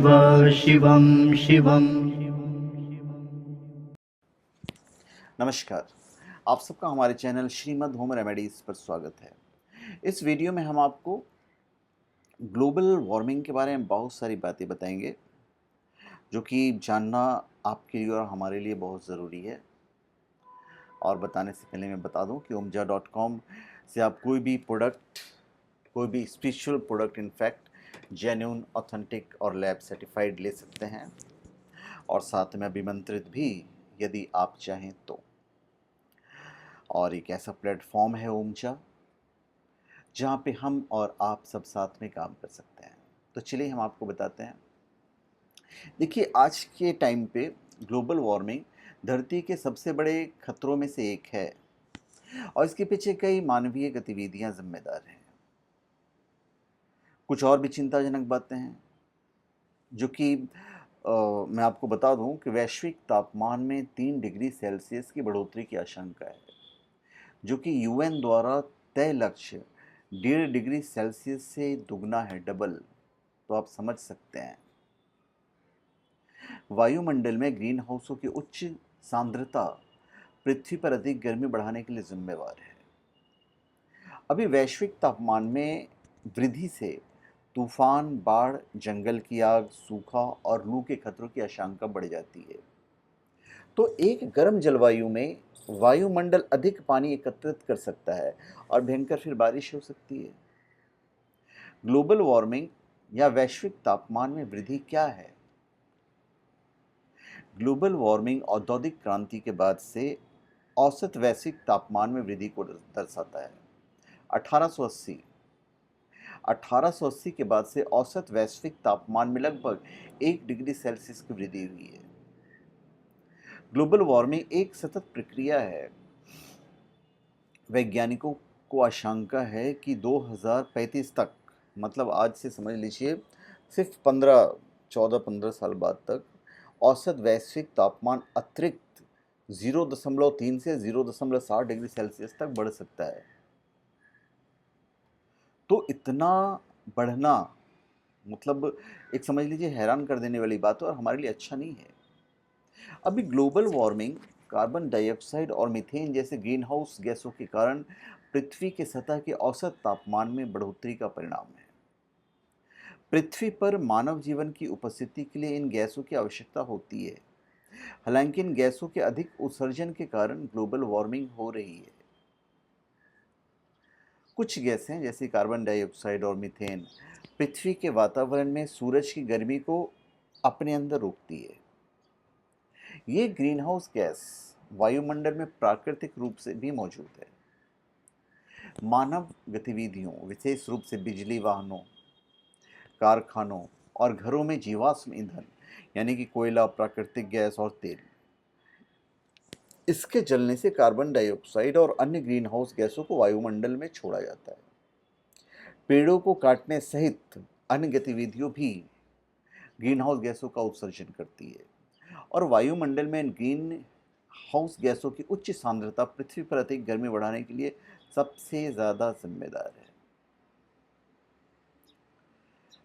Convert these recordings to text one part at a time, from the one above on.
शिवं शिवं। नमस्कार। आप सबका हमारे चैनल श्रीमद् होम रेमेडीज़ पर स्वागत है। इस वीडियो में हम आपको ग्लोबल वार्मिंग के बारे में बहुत सारी बातें बताएंगे जो कि जानना आपके लिए और हमारे लिए बहुत ज़रूरी है। और बताने से पहले मैं बता दूं कि umja.com से आप कोई भी प्रोडक्ट, कोई भी spiritual product in fact genuine, authentic और लैब सर्टिफाइड ले सकते हैं, और साथ में अभिमंत्रित भी यदि आप चाहें तो। और एक ऐसा प्लेटफॉर्म है ओमजा जहाँ पे हम और आप सब साथ में काम कर सकते हैं। तो चलिए हम आपको बताते हैं। देखिए, आज के टाइम पे ग्लोबल वार्मिंग धरती के सबसे बड़े खतरों में से एक है, और इसके पीछे कई मानवीय गतिविधियां जिम्मेदार हैं। कुछ और भी चिंताजनक बातें हैं जो कि मैं आपको बता दूं कि वैश्विक तापमान में 3 डिग्री सेल्सियस की बढ़ोतरी की आशंका है, जो कि यूएन द्वारा तय लक्ष्य 1.5 डिग्री सेल्सियस से दुगना है, डबल। तो आप समझ सकते हैं। वायुमंडल में ग्रीन हाउसों की उच्च सांद्रता पृथ्वी पर अधिक गर्मी बढ़ाने के लिए जिम्मेवार है। अभी वैश्विक तापमान में वृद्धि से तूफान, बाढ़, जंगल की आग, सूखा और लू के खतरों की आशंका बढ़ जाती है। तो एक गर्म जलवायु में वायुमंडल अधिक पानी एकत्रित कर सकता है और भयंकर फिर बारिश हो सकती है। ग्लोबल वार्मिंग या वैश्विक तापमान में वृद्धि क्या है? ग्लोबल वार्मिंग औद्योगिक क्रांति के बाद से औसत वैश्विक तापमान में वृद्धि को दर्शाता है। 1880 1880 के बाद से औसत वैश्विक तापमान में लगभग 1 डिग्री सेल्सियस की वृद्धि हुई है। ग्लोबल वार्मिंग एक सतत प्रक्रिया है। वैज्ञानिकों को आशंका है कि 2035 तक, मतलब आज से समझ लीजिए सिर्फ 14-15 साल बाद तक, औसत वैश्विक तापमान अतिरिक्त 0.3 से 0.7 डिग्री सेल्सियस तक बढ़ सकता है। तो इतना बढ़ना मतलब एक समझ लीजिए हैरान कर देने वाली बात है, और हमारे लिए अच्छा नहीं है। अभी ग्लोबल वार्मिंग कार्बन डाइऑक्साइड और मीथेन जैसे ग्रीन हाउस गैसों के कारण पृथ्वी के सतह के औसत तापमान में बढ़ोतरी का परिणाम है। पृथ्वी पर मानव जीवन की उपस्थिति के लिए इन गैसों की आवश्यकता होती है। हालांकि इन गैसों के अधिक उत्सर्जन के कारण ग्लोबल वार्मिंग हो रही है। कुछ गैसें जैसे कार्बन डाइऑक्साइड और मीथेन पृथ्वी के वातावरण में सूरज की गर्मी को अपने अंदर रोकती है। ये ग्रीन हाउस गैस वायुमंडल में प्राकृतिक रूप से भी मौजूद है। मानव गतिविधियों, विशेष रूप से बिजली वाहनों, कारखानों और घरों में जीवाश्म ईंधन यानी कि कोयला, प्राकृतिक गैस और तेल, इसके जलने से कार्बन डाइऑक्साइड और अन्य ग्रीन हाउस गैसों को वायुमंडल में छोड़ा जाता है। पेड़ों को काटने सहित अन्य गतिविधियों भी ग्रीन हाउस गैसों का उत्सर्जन करती है, और वायुमंडल में ग्रीन हाउस गैसों की उच्च सांद्रता पृथ्वी पर अधिक गर्मी बढ़ाने के लिए सबसे ज़्यादा जिम्मेदार है।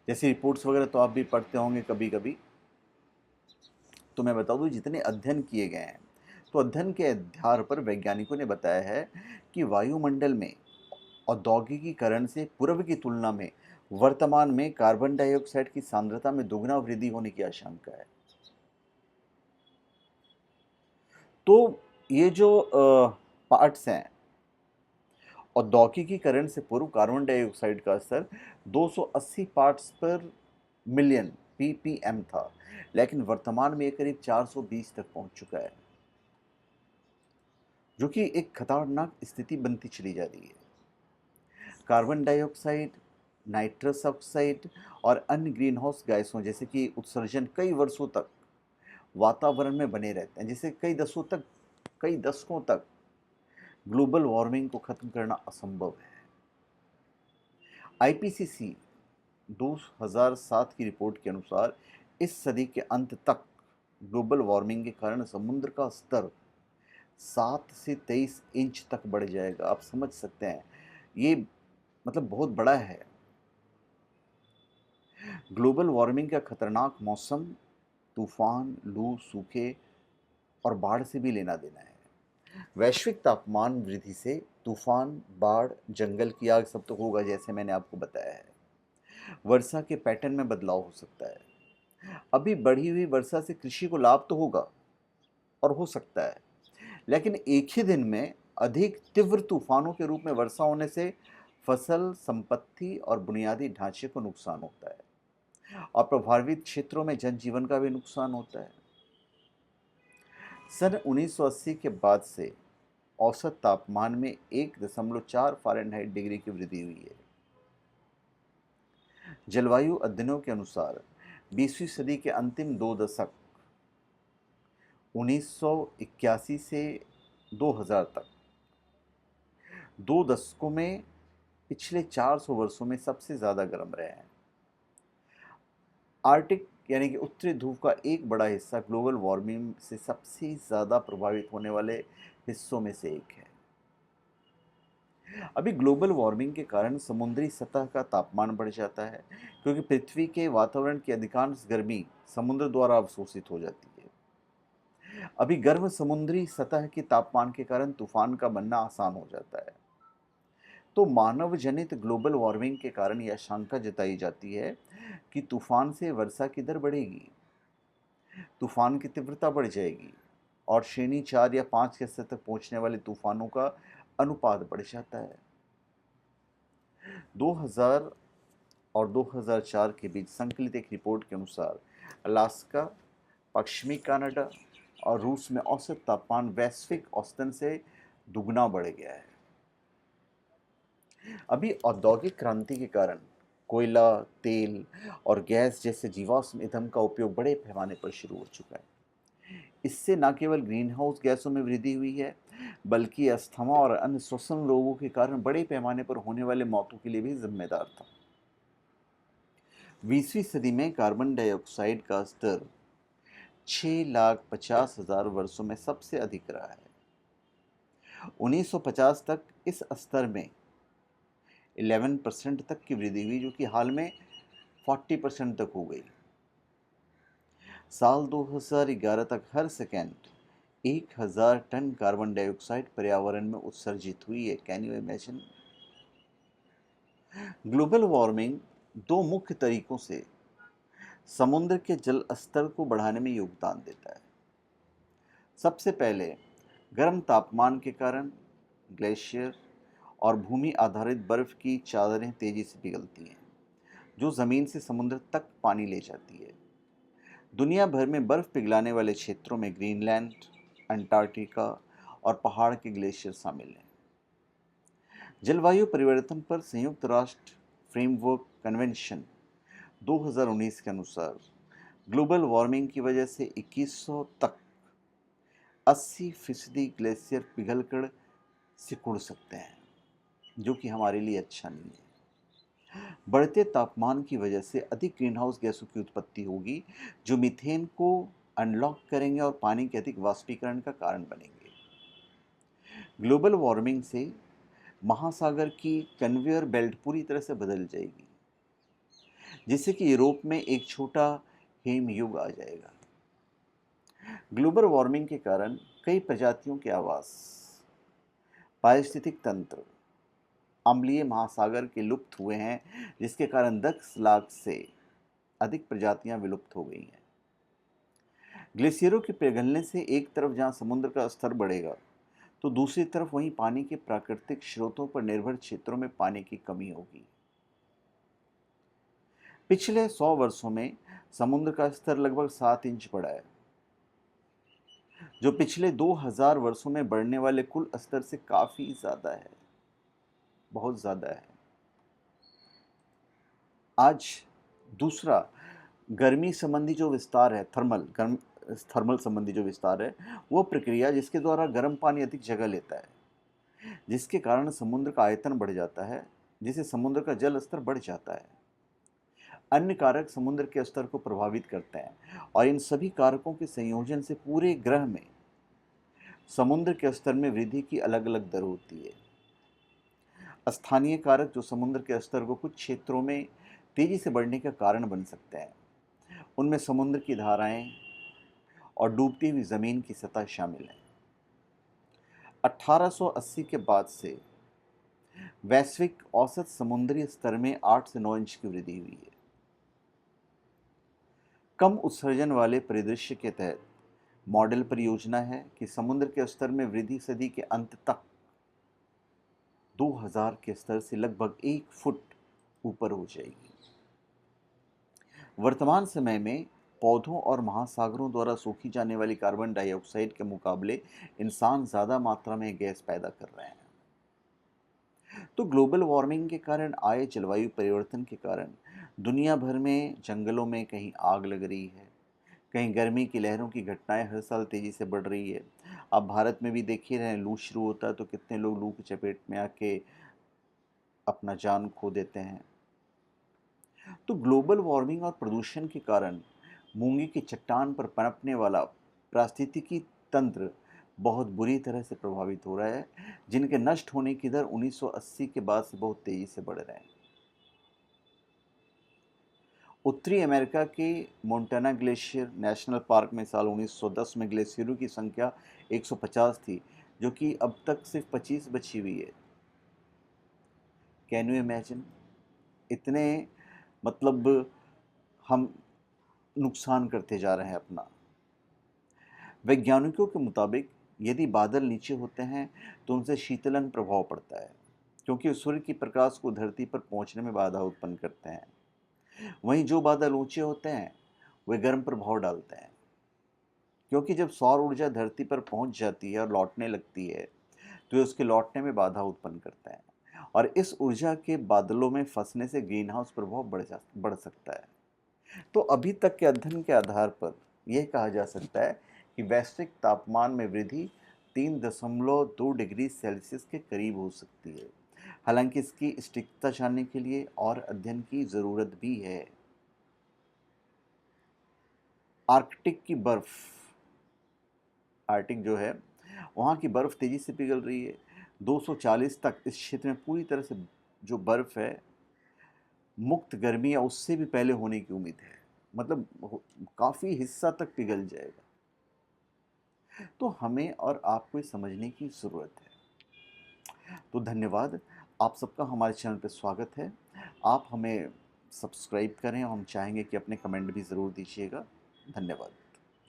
जैसे रिपोर्ट्स वगैरह तो आप भी पढ़ते होंगे कभी कभी। तो मैं बता दूं, जितने अध्ययन किए गए हैं, तो अध्ययन के आधार पर वैज्ञानिकों ने बताया है कि वायुमंडल में औद्योगिकीकरण से पूर्व की तुलना में वर्तमान में कार्बन डाइऑक्साइड की सांद्रता में दोगुना वृद्धि होने की आशंका है। तो ये जो पार्ट्स हैं, औद्योगिकीकरण से पूर्व कार्बन डाइऑक्साइड का स्तर 280 पार्ट्स पर मिलियन ppm था, लेकिन वर्तमान में ये करीब 420 तक पहुंच चुका है, जो कि एक खतरनाक स्थिति बनती चली जा रही है। कार्बन डाइऑक्साइड, नाइट्रस ऑक्साइड और अन्य ग्रीन हाउस गैसों जैसे कि उत्सर्जन कई वर्षों तक वातावरण में बने रहते हैं, जिससे कई दशकों तक ग्लोबल वार्मिंग को खत्म करना असंभव है। आईपीसीसी 2007 की रिपोर्ट के अनुसार इस सदी के अंत तक ग्लोबल वार्मिंग के कारण समुद्र का स्तर 7 से 23 इंच तक बढ़ जाएगा। आप समझ सकते हैं, ये मतलब बहुत बड़ा है। ग्लोबल वार्मिंग का खतरनाक मौसम, तूफान, लू, सूखे और बाढ़ से भी लेना देना है। वैश्विक तापमान वृद्धि से तूफान, बाढ़, जंगल की आग सब तो होगा, जैसे मैंने आपको बताया है। वर्षा के पैटर्न में बदलाव हो सकता है। अभी बढ़ी हुई वर्षा से कृषि को लाभ तो होगा और हो सकता है, लेकिन एक ही दिन में अधिक तीव्र तूफानों के रूप में वर्षा होने से फसल, संपत्ति और बुनियादी ढांचे को नुकसान होता है और प्रभावित क्षेत्रों में जनजीवन का भी नुकसान होता है। सन 1980 के बाद से औसत तापमान में 1.4 फ़ारेनहाइट डिग्री की वृद्धि हुई है। जलवायु अध्ययनों के अनुसार 20वीं सदी के अंतिम 2 दशक 1981 से 2000 तक 2 दशकों में पिछले 400 वर्षों में सबसे ज़्यादा गर्म रहे हैं। आर्कटिक यानी कि उत्तरी ध्रुव का एक बड़ा हिस्सा ग्लोबल वार्मिंग से सबसे ज़्यादा प्रभावित होने वाले हिस्सों में से एक है। अभी ग्लोबल वार्मिंग के कारण समुद्री सतह का तापमान बढ़ जाता है, क्योंकि पृथ्वी के वातावरण की अधिकांश गर्मी समुद्र द्वारा अवशोषित हो जाती है। अभी गर्म समुद्री सतह के तापमान के कारण तूफान का बनना आसान हो जाता है। तो मानव जनित ग्लोबल वार्मिंग के कारण यह आशंका जताई जाती है कि तूफान से वर्षा की दर बढ़ेगी, तूफान की तीव्रता बढ़ जाएगी और श्रेणी 4 या 5 के स्तर तक पहुंचने वाले तूफानों का अनुपात बढ़ जाता है। 2000 और 2004 के बीच संकलित एक रिपोर्ट के अनुसार अलास्का, पश्चिमी कनाडा और रूस में औसत तापमान वैश्विक औसतन से दुगना बढ़ गया है। अभी औद्योगिक क्रांति के कारण कोयला, तेल और गैस जैसे जीवाश्म ईंधन का उपयोग बड़े पैमाने पर शुरू हो चुका है। इससे न केवल ग्रीन हाउस गैसों में वृद्धि हुई है, बल्कि अस्थमा और अन्य श्वसन रोगों के कारण बड़े पैमाने पर होने वाले मौतों के लिए भी जिम्मेदार था। 20वीं सदी में कार्बन डाइऑक्साइड का स्तर 6,50,000 वर्षों में सबसे अधिक रहा है। 1950 तक इस स्तर में 11% तक की वृद्धि हुई, जो कि हाल में 40% तक हो गई। साल 2011 तक हर सेकेंड 1,000 टन कार्बन डाइऑक्साइड पर्यावरण में उत्सर्जित हुई है। Can you imagine? Global warming दो मुख्य तरीकों से समुद्र के जल स्तर को बढ़ाने में योगदान देता है। सबसे पहले गर्म तापमान के कारण ग्लेशियर और भूमि आधारित बर्फ की चादरें तेजी से पिघलती हैं, जो ज़मीन से समुद्र तक पानी ले जाती है। दुनिया भर में बर्फ पिघलाने वाले क्षेत्रों में ग्रीनलैंड, अंटार्कटिका और पहाड़ के ग्लेशियर शामिल हैं। जलवायु परिवर्तन पर संयुक्त राष्ट्र फ्रेमवर्क कन्वेंशन 2019 के अनुसार ग्लोबल वार्मिंग की वजह से 2100 तक 80% ग्लेशियर पिघलकर सिकुड़ सकते हैं, जो कि हमारे लिए अच्छा नहीं है। बढ़ते तापमान की वजह से अधिक ग्रीनहाउस गैसों की उत्पत्ति होगी, जो मीथेन को अनलॉक करेंगे और पानी के अधिक वाष्पीकरण का कारण बनेंगे। ग्लोबल वार्मिंग से महासागर की कन्वेयर बेल्ट पूरी तरह से बदल जाएगी, जिससे कि यूरोप में एक छोटा हिमयुग आ जाएगा। ग्लोबल वार्मिंग के कारण कई प्रजातियों के आवास, पारिस्थितिक तंत्र, अम्लीय महासागर के लुप्त हुए हैं, जिसके कारण 10 लाख से अधिक प्रजातियां विलुप्त हो गई हैं। ग्लेशियरों के पिघलने से एक तरफ जहां समुद्र का स्तर बढ़ेगा, तो दूसरी तरफ वहीं पानी के प्राकृतिक स्रोतों पर निर्भर क्षेत्रों में पानी की कमी होगी। पिछले 100 वर्षों में समुद्र का स्तर लगभग 7 इंच बढ़ा है, जो पिछले 2000 वर्षों में बढ़ने वाले कुल स्तर से काफी ज्यादा है, बहुत ज्यादा है। आज दूसरा गर्मी संबंधी जो विस्तार है, थर्मल संबंधी जो विस्तार है, वो प्रक्रिया जिसके द्वारा गर्म पानी अधिक जगह लेता है, जिसके कारण समुद्र का आयतन बढ़ जाता है, जिससे समुद्र का जल स्तर बढ़ जाता है। अन्य कारक समुद्र के स्तर को प्रभावित करते हैं और इन सभी कारकों के संयोजन से पूरे ग्रह में समुद्र के स्तर में वृद्धि की अलग अलग दर होती है। स्थानीय कारक जो समुद्र के स्तर को कुछ क्षेत्रों में तेज़ी से बढ़ने का कारण बन सकते हैं। उनमें समुद्र की धाराएं और डूबती हुई ज़मीन की सतह शामिल है। 1880 के बाद से वैश्विक औसत समुद्री स्तर में 8 से 9 इंच की वृद्धि हुई है। कम उत्सर्जन वाले परिदृश्य के तहत मॉडल परियोजना है कि समुद्र के स्तर में वृद्धि सदी के अंत तक 2000 के स्तर से लगभग 1 फुट ऊपर हो जाएगी। वर्तमान समय में पौधों और महासागरों द्वारा सोखी जाने वाली कार्बन डाइऑक्साइड के मुकाबले इंसान ज़्यादा मात्रा में गैस पैदा कर रहे हैं। तो ग्लोबल वार्मिंग के कारण आए जलवायु परिवर्तन के कारण दुनिया भर में जंगलों में कहीं आग लग रही है, कहीं गर्मी की लहरों की घटनाएं हर साल तेज़ी से बढ़ रही है। अब भारत में भी देख ही रहे हैं, लू शुरू होता है तो कितने लोग लू की चपेट में आके अपना जान खो देते हैं। तो ग्लोबल वार्मिंग और प्रदूषण के कारण मूंगे की चट्टान पर पनपने वाला पारिस्थितिकी तंत्र बहुत बुरी तरह से प्रभावित हो रहा है, जिनके नष्ट होने की दर 1980 के बाद से बहुत तेजी से बढ़ रहे हैं। उत्तरी अमेरिका के मोंटाना ग्लेशियर नेशनल पार्क में साल 1910 में ग्लेशियरों की संख्या 150 थी, जो कि अब तक सिर्फ 25 बची हुई है। Can you imagine? इतने मतलब हम नुकसान करते जा रहे हैं अपना। वैज्ञानिकों के मुताबिक यदि बादल नीचे होते हैं तो उनसे शीतलन प्रभाव पड़ता है, क्योंकि सूर्य की प्रकाश को धरती पर पहुंचने में बाधा उत्पन्न करते हैं। वहीं जो बादल ऊंचे होते हैं वे गर्म प्रभाव डालते हैं, क्योंकि जब सौर ऊर्जा धरती पर पहुंच जाती है और लौटने लगती है तो ये उसके लौटने में बाधा उत्पन्न करते हैं, और इस ऊर्जा के बादलों में फंसने से ग्रीन हाउस प्रभाव बढ़ सकता है। तो अभी तक के अध्ययन के आधार पर यह कहा जा सकता है कि वैश्विक तापमान में वृद्धि 3.2 डिग्री सेल्सियस के करीब हो सकती है। हालांकि इसकी सटीकता जानने के लिए और अध्ययन की ज़रूरत भी है। आर्कटिक की बर्फ, आर्कटिक जो है वहाँ की बर्फ़ तेज़ी से पिघल रही है। 240 तक इस क्षेत्र में पूरी तरह से जो बर्फ़ है मुक्त गर्मी या उससे भी पहले होने की उम्मीद है। मतलब काफ़ी हिस्सा तक पिघल जाएगा। तो हमें और आपको ये समझने की ज़रूरत है। तो धन्यवाद। आप सबका हमारे चैनल पे स्वागत है। आप हमें सब्सक्राइब करें और हम चाहेंगे कि अपने कमेंट भी ज़रूर दीजिएगा। धन्यवाद।